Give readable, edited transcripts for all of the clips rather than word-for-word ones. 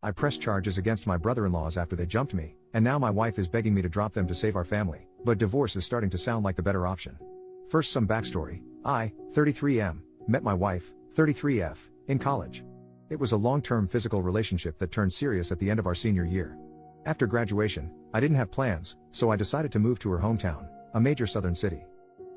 I pressed charges against my brother-in-laws after they jumped me, and now my wife is begging me to drop them to save our family, but divorce is starting to sound like the better option. First, some backstory. I, 33M, met my wife, 33F, in college. It was a long-term physical relationship that turned serious at the end of our senior year. After graduation, I didn't have plans, so I decided to move to her hometown, a major southern city.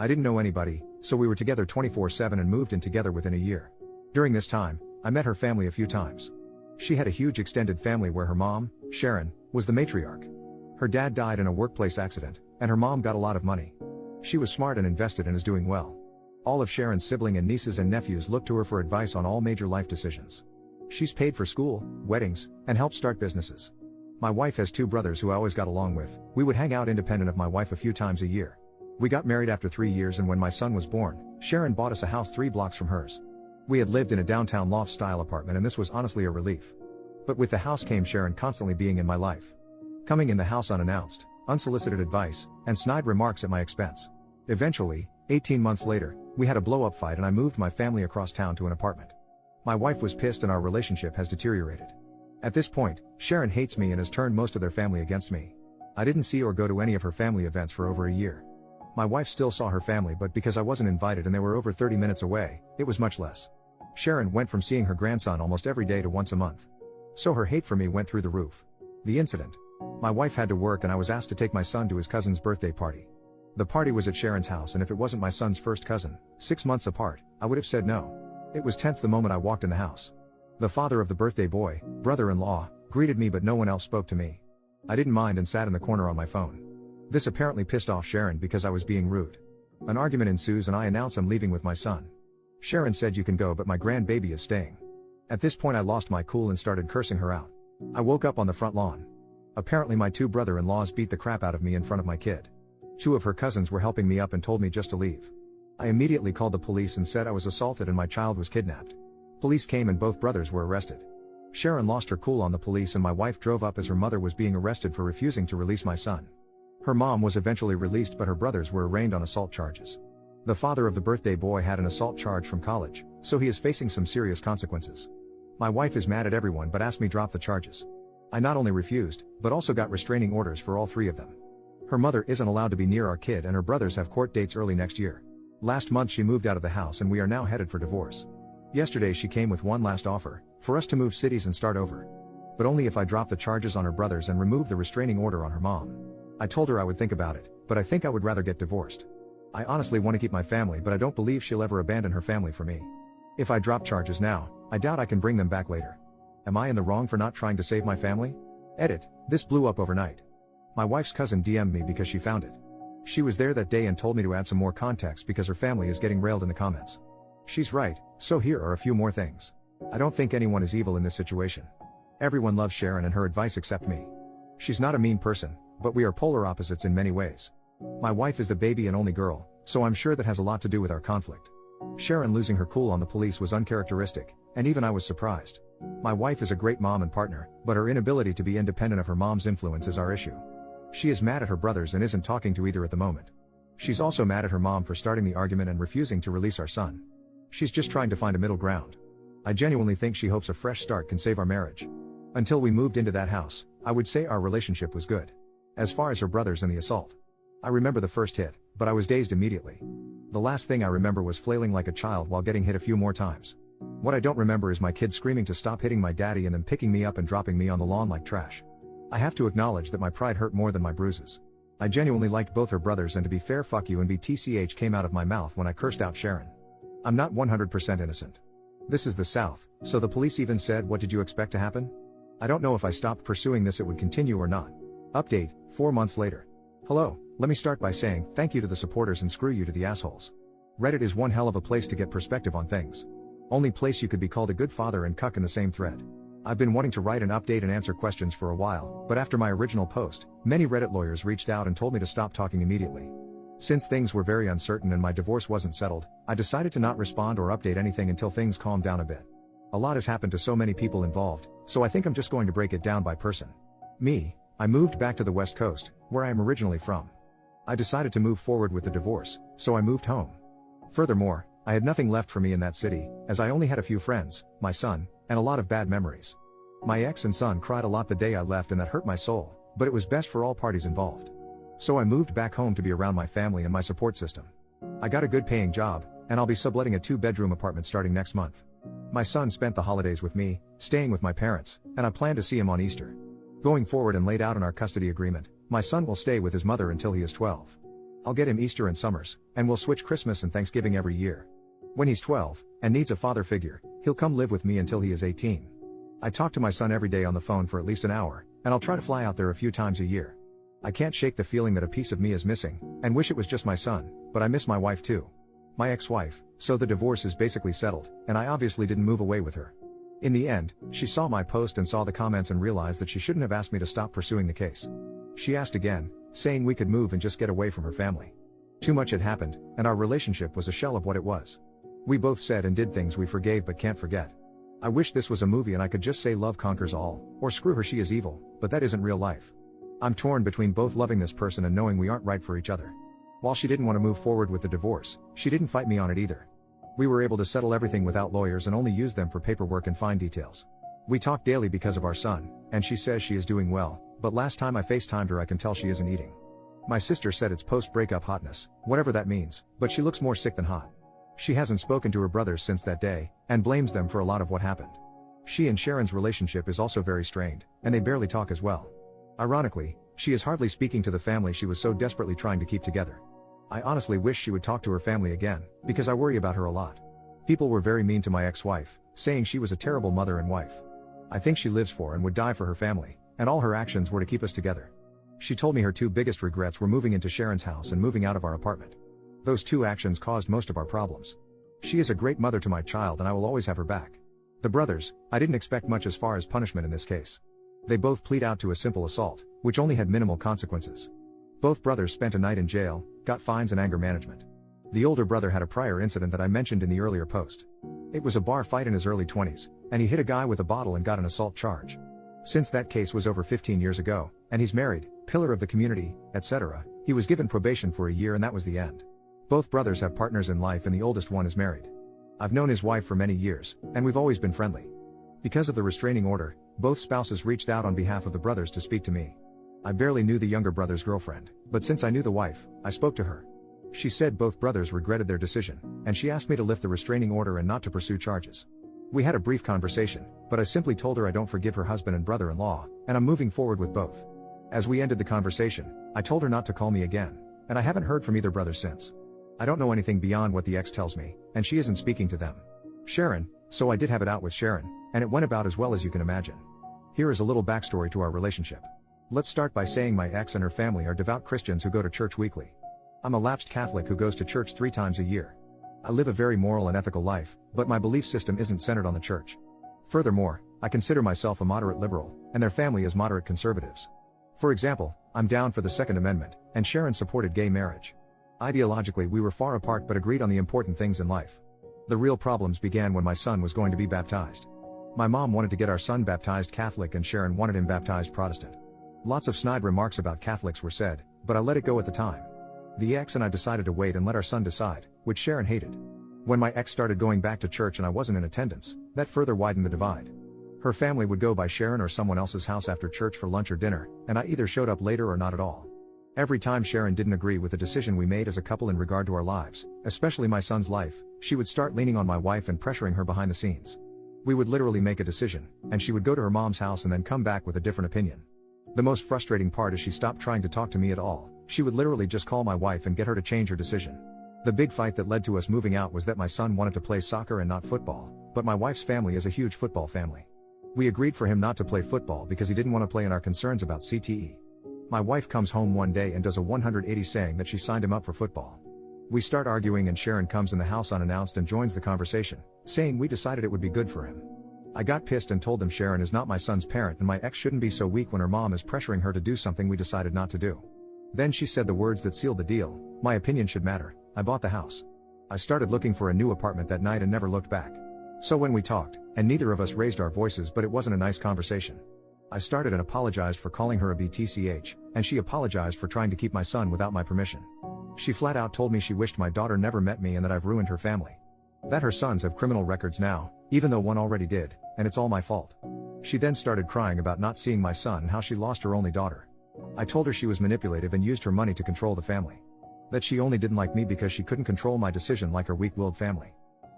I didn't know anybody, so we were together 24/7 and moved in together within a year. During this time, I met her family a few times. She had a huge extended family where her mom, Sharon, was the matriarch. Her dad died in a workplace accident, and her mom got a lot of money. She was smart and invested and is doing well. All of Sharon's siblings and nieces and nephews look to her for advice on all major life decisions. She's paid for school, weddings, and helped start businesses. My wife has two brothers who I always got along with. We would hang out independent of my wife a few times a year. We got married after 3 years, and when my son was born, Sharon bought us a house 3 blocks from hers. We had lived in a downtown loft-style apartment, and this was honestly a relief. But with the house came Sharon constantly being in my life. Coming in the house unannounced, unsolicited advice, and snide remarks at my expense. Eventually, 18 months later, we had a blow-up fight and I moved my family across town to an apartment. My wife was pissed and our relationship has deteriorated. At this point, Sharon hates me and has turned most of their family against me. I didn't see or go to any of her family events for over a year. My wife still saw her family, but because I wasn't invited and they were over 30 minutes away, it was much less. Sharon went from seeing her grandson almost every day to once a month. So her hate for me went through the roof. The incident. My wife had to work and I was asked to take my son to his cousin's birthday party. The party was at Sharon's house, and if it wasn't my son's first cousin, 6 months apart, I would have said no. It was tense the moment I walked in the house. The father of the birthday boy, brother-in-law, greeted me, but no one else spoke to me. I didn't mind and sat in the corner on my phone. This apparently pissed off Sharon because I was being rude. An argument ensues and I announce I'm leaving with my son. Sharon said, "You can go, but my grandbaby is staying." At this point I lost my cool and started cursing her out. I woke up on the front lawn. Apparently my two brother-in-laws beat the crap out of me in front of my kid. 2 of her cousins were helping me up and told me just to leave. I immediately called the police and said I was assaulted and my child was kidnapped. Police came and both brothers were arrested. Sharon lost her cool on the police and my wife drove up as her mother was being arrested for refusing to release my son. Her mom was eventually released, but her brothers were arraigned on assault charges. The father of the birthday boy had an assault charge from college, so he is facing some serious consequences. My wife is mad at everyone but asked me drop the charges. I not only refused, but also got restraining orders for all 3 of them. Her mother isn't allowed to be near our kid and her brothers have court dates early next year. Last month she moved out of the house and we are now headed for divorce. Yesterday she came with one last offer, for us to move cities and start over. But only if I drop the charges on her brothers and remove the restraining order on her mom. I told her I would think about it, but I think I would rather get divorced. I honestly want to keep my family, but I don't believe she'll ever abandon her family for me. If I drop charges now, I doubt I can bring them back later. Am I in the wrong for not trying to save my family? Edit. This blew up overnight. My wife's cousin DM'd me because she found it. She was there that day and told me to add some more context because her family is getting railed in the comments. She's right, so here are a few more things. I don't think anyone is evil in this situation. Everyone loves Sharon and her advice except me. She's not a mean person, but we are polar opposites in many ways. My wife is the baby and only girl, so I'm sure that has a lot to do with our conflict. Sharon losing her cool on the police was uncharacteristic, and even I was surprised. My wife is a great mom and partner, but her inability to be independent of her mom's influence is our issue. She is mad at her brothers and isn't talking to either at the moment. She's also mad at her mom for starting the argument and refusing to release our son. She's just trying to find a middle ground. I genuinely think she hopes a fresh start can save our marriage. Until we moved into that house, I would say our relationship was good. As far as her brothers and the assault, I remember the first hit, but I was dazed immediately. The last thing I remember was flailing like a child while getting hit a few more times. What I don't remember is my kids screaming to stop hitting my daddy and then picking me up and dropping me on the lawn like trash. I have to acknowledge that my pride hurt more than my bruises. I genuinely liked both her brothers, and to be fair, fuck you and BTCH came out of my mouth when I cursed out Sharon. I'm not 100% innocent. This is the South, so the police even said, "What did you expect to happen?" I don't know if I stopped pursuing this it would continue or not. Update, 4 months later. Hello, let me start by saying thank you to the supporters and screw you to the assholes. Reddit is one hell of a place to get perspective on things. Only place you could be called a good father and cuck in the same thread. I've been wanting to write an update and answer questions for a while, but after my original post, many Reddit lawyers reached out and told me to stop talking immediately. Since things were very uncertain and my divorce wasn't settled, I decided to not respond or update anything until things calmed down a bit. A lot has happened to so many people involved, so I think I'm just going to break it down by person. Me, I moved back to the West Coast, where I am originally from. I decided to move forward with the divorce, so I moved home. Furthermore, I had nothing left for me in that city, as I only had a few friends, my son, and a lot of bad memories. My ex and son cried a lot the day I left and that hurt my soul, but it was best for all parties involved. So I moved back home to be around my family and my support system. I got a good paying job, and I'll be subletting a 2-bedroom apartment starting next month. My son spent the holidays with me, staying with my parents, and I plan to see him on Easter. Going forward and laid out in our custody agreement, my son will stay with his mother until he is 12. I'll get him Easter and summers, and we'll switch Christmas and Thanksgiving every year. When he's 12, and needs a father figure, he'll come live with me until he is 18. I talk to my son every day on the phone for at least an hour, and I'll try to fly out there a few times a year. I can't shake the feeling that a piece of me is missing, and wish it was just my son, but I miss my wife too. My ex-wife, so the divorce is basically settled, and I obviously didn't move away with her. In the end, she saw my post and saw the comments and realized that she shouldn't have asked me to stop pursuing the case. She asked again, saying we could move and just get away from her family. Too much had happened, and our relationship was a shell of what it was. We both said and did things we forgave but can't forget. I wish this was a movie and I could just say love conquers all, or screw her she is evil, but that isn't real life. I'm torn between both loving this person and knowing we aren't right for each other. While she didn't want to move forward with the divorce, she didn't fight me on it either. We were able to settle everything without lawyers and only use them for paperwork and fine details. We talk daily because of our son, and she says she is doing well, but last time I FaceTimed her I can tell she isn't eating. My sister said it's post-breakup hotness, whatever that means, but she looks more sick than hot. She hasn't spoken to her brothers since that day, and blames them for a lot of what happened. She and Sharon's relationship is also very strained, and they barely talk as well. Ironically, she is hardly speaking to the family she was so desperately trying to keep together. I honestly wish she would talk to her family again, because I worry about her a lot. People were very mean to my ex-wife, saying she was a terrible mother and wife. I think she lives for and would die for her family, and all her actions were to keep us together. She told me her 2 biggest regrets were moving into Sharon's house and moving out of our apartment. Those 2 actions caused most of our problems. She is a great mother to my child and I will always have her back. The brothers, I didn't expect much as far as punishment in this case. They both plead out to a simple assault, which only had minimal consequences. Both brothers spent a night in jail, got fines and anger management. The older brother had a prior incident that I mentioned in the earlier post. It was a bar fight in his early 20s, and he hit a guy with a bottle and got an assault charge. Since that case was over 15 years ago, and he's married, pillar of the community, etc., he was given probation for a year and that was the end. Both brothers have partners in life and the oldest one is married. I've known his wife for many years, and we've always been friendly. Because of the restraining order, both spouses reached out on behalf of the brothers to speak to me. I barely knew the younger brother's girlfriend, but since I knew the wife, I spoke to her. She said both brothers regretted their decision, and she asked me to lift the restraining order and not to pursue charges. We had a brief conversation, but I simply told her I don't forgive her husband and brother-in-law, and I'm moving forward with both. As we ended the conversation, I told her not to call me again, and I haven't heard from either brother since. I don't know anything beyond what the ex tells me, and she isn't speaking to them. Sharon, so I did have it out with Sharon, and it went about as well as you can imagine. Here is a little backstory to our relationship. Let's start by saying my ex and her family are devout Christians who go to church weekly. I'm a lapsed Catholic who goes to church 3 times a year. I live a very moral and ethical life, but my belief system isn't centered on the church. Furthermore, I consider myself a moderate liberal, and their family is moderate conservatives. For example, I'm down for the Second Amendment, and Sharon supported gay marriage. Ideologically we were far apart but agreed on the important things in life. The real problems began when my son was going to be baptized. My mom wanted to get our son baptized Catholic and Sharon wanted him baptized Protestant. Lots of snide remarks about Catholics were said, but I let it go at the time. The ex and I decided to wait and let our son decide, which Sharon hated. When my ex started going back to church and I wasn't in attendance, that further widened the divide. Her family would go by Sharon or someone else's house after church for lunch or dinner, and I either showed up later or not at all. Every time Sharon didn't agree with the decision we made as a couple in regard to our lives, especially my son's life, she would start leaning on my wife and pressuring her behind the scenes. We would literally make a decision, and she would go to her mom's house and then come back with a different opinion. The most frustrating part is she stopped trying to talk to me at all. She would literally just call my wife and get her to change her decision. The big fight that led to us moving out was that my son wanted to play soccer and not football, but my wife's family is a huge football family. We agreed for him not to play football because he didn't want to play in our concerns about CTE. My wife comes home one day and does a 180 saying that she signed him up for football. We start arguing and Sharon comes in the house unannounced and joins the conversation, saying we decided it would be good for him. I got pissed and told them Sharon is not my son's parent and my ex shouldn't be so weak when her mom is pressuring her to do something we decided not to do. Then she said the words that sealed the deal, my opinion should matter. I bought the house. I started looking for a new apartment that night and never looked back. So when we talked, and neither of us raised our voices but it wasn't a nice conversation. I started and apologized for calling her a BTCH, and she apologized for trying to keep my son without my permission. She flat out told me she wished my daughter never met me and that I've ruined her family. That her sons have criminal records now, even though one already did, and it's all my fault. She then started crying about not seeing my son and how she lost her only daughter. I told her she was manipulative and used her money to control the family. That she only didn't like me because she couldn't control my decision like her weak-willed family.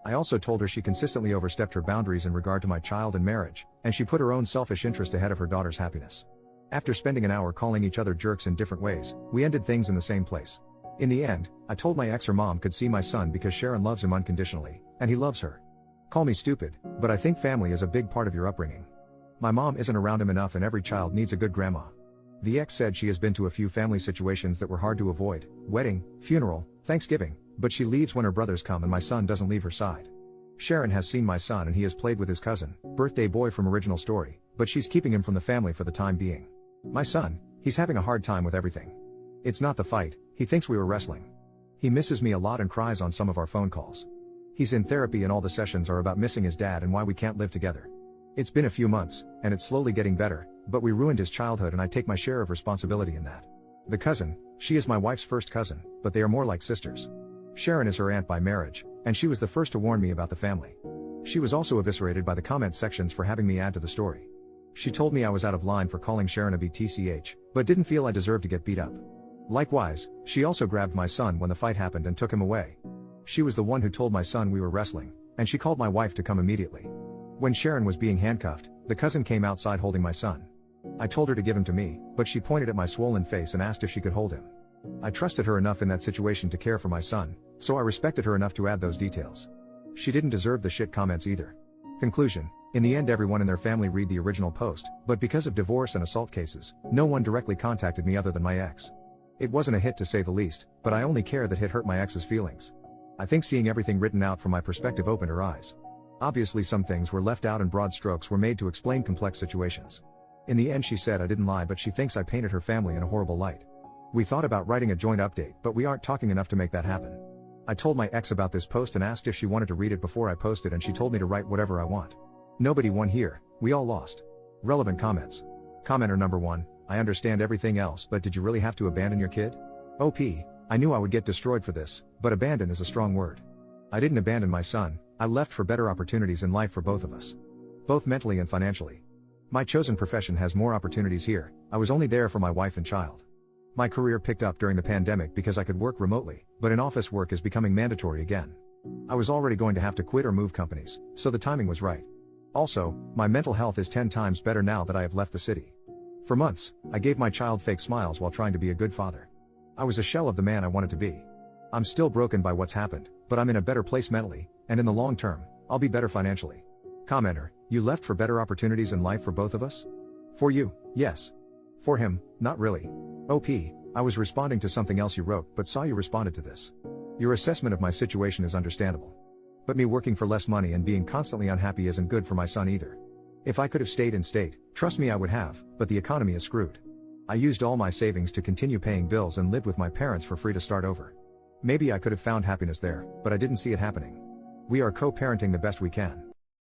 I also told her she consistently overstepped her boundaries in regard to my child and marriage, and she put her own selfish interest ahead of her daughter's happiness. After spending an hour calling each other jerks in different ways, we ended things in the same place. In the end, I told my ex her mom could see my son because Sharon loves him unconditionally, and he loves her. Call me stupid, but I think family is a big part of your upbringing. My mom isn't around him enough and every child needs a good grandma. The ex said she has been to a few family situations that were hard to avoid: wedding, funeral, Thanksgiving, but she leaves when her brothers come and my son doesn't leave her side. Sharon has seen my son and he has played with his cousin, birthday boy from Original Story, but she's keeping him from the family for the time being. My son, he's having a hard time with everything. It's not the fight, he thinks we were wrestling. He misses me a lot and cries on some of our phone calls. He's in therapy and all the sessions are about missing his dad and why we can't live together. It's been a few months, and it's slowly getting better, but we ruined his childhood and I take my share of responsibility in that. The cousin, she is my wife's first cousin, but they are more like sisters. Sharon is her aunt by marriage, and she was the first to warn me about the family. She was also eviscerated by the comment sections for having me add to the story. She told me I was out of line for calling Sharon a BTCH, but didn't feel I deserved to get beat up. Likewise, she also grabbed my son when the fight happened and took him away. She was the one who told my son we were wrestling, and she called my wife to come immediately. When Sharon was being handcuffed, the cousin came outside holding my son. I told her to give him to me, but she pointed at my swollen face and asked if she could hold him. I trusted her enough in that situation to care for my son, so I respected her enough to add those details. She didn't deserve the shit comments either. Conclusion: in the end everyone in their family read the original post, but because of divorce and assault cases, no one directly contacted me other than my ex. It wasn't a hit to say the least, but I only care that hit hurt my ex's feelings. I think seeing everything written out from my perspective opened her eyes. Obviously some things were left out and broad strokes were made to explain complex situations. In the end she said I didn't lie, but she thinks I painted her family in a horrible light. We thought about writing a joint update, but we aren't talking enough to make that happen. I told my ex about this post and asked if she wanted to read it before I posted, and she told me to write whatever I want. Nobody won here, we all lost. Relevant comments. Commenter number 1, I understand everything else, but did you really have to abandon your kid? OP, I knew I would get destroyed for this, but abandon is a strong word. I didn't abandon my son, I left for better opportunities in life for both of us. Both mentally and financially. My chosen profession has more opportunities here, I was only there for my wife and child. My career picked up during the pandemic because I could work remotely, but in-office work is becoming mandatory again. I was already going to have to quit or move companies, so the timing was right. Also, my mental health is 10 times better now that I have left the city. For months, I gave my child fake smiles while trying to be a good father. I was a shell of the man I wanted to be. I'm still broken by what's happened, but I'm in a better place mentally, and in the long term, I'll be better financially. Commenter, you left for better opportunities in life for both of us? For you, yes. For him, not really. OP, I was responding to something else you wrote, but saw you responded to this. Your assessment of my situation is understandable. But me working for less money and being constantly unhappy isn't good for my son either. If I could have stayed in state, trust me I would have, but the economy is screwed. I used all my savings to continue paying bills and lived with my parents for free to start over. Maybe I could have found happiness there, but I didn't see it happening. We are co-parenting the best we can.